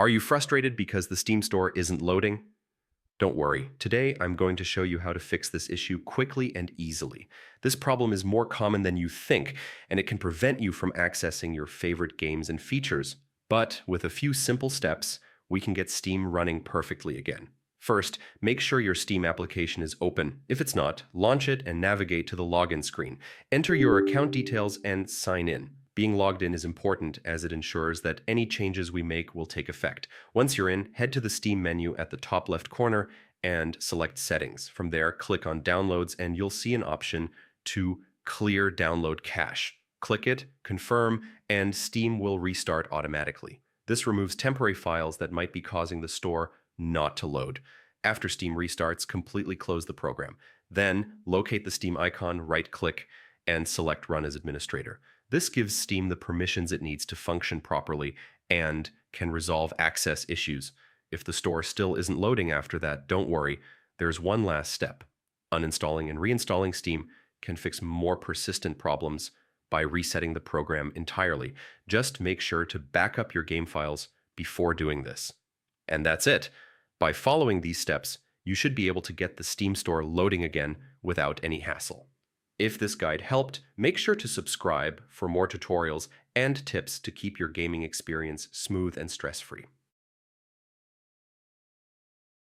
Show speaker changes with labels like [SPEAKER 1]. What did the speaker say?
[SPEAKER 1] Are you frustrated because the Steam store isn't loading? Don't worry. Today, I'm going to show you how to fix this issue quickly and easily. This problem is more common than you think, and it can prevent you from accessing your favorite games and features. But with a few simple steps, we can get Steam running perfectly again. First, make sure your Steam application is open. If it's not, launch it and navigate to the login screen. Enter your account details and sign in. Being logged in is important as it ensures that any changes we make will take effect. Once you're in, head to the Steam menu at the top left corner and select Settings. From there, click on Downloads and you'll see an option to clear download cache. Click it, confirm, and Steam will restart automatically. This removes temporary files that might be causing the store not to load. After Steam restarts, completely close the program. Then, locate the Steam icon, right-click, and select Run as Administrator. This gives Steam the permissions it needs to function properly and can resolve access issues. If the store still isn't loading after that, don't worry, there's one last step. Uninstalling and reinstalling Steam can fix more persistent problems by resetting the program entirely. Just make sure to back up your game files before doing this. And that's it. By following these steps, you should be able to get the Steam store loading again without any hassle. If this guide helped, make sure to subscribe for more tutorials and tips to keep your gaming experience smooth and stress-free.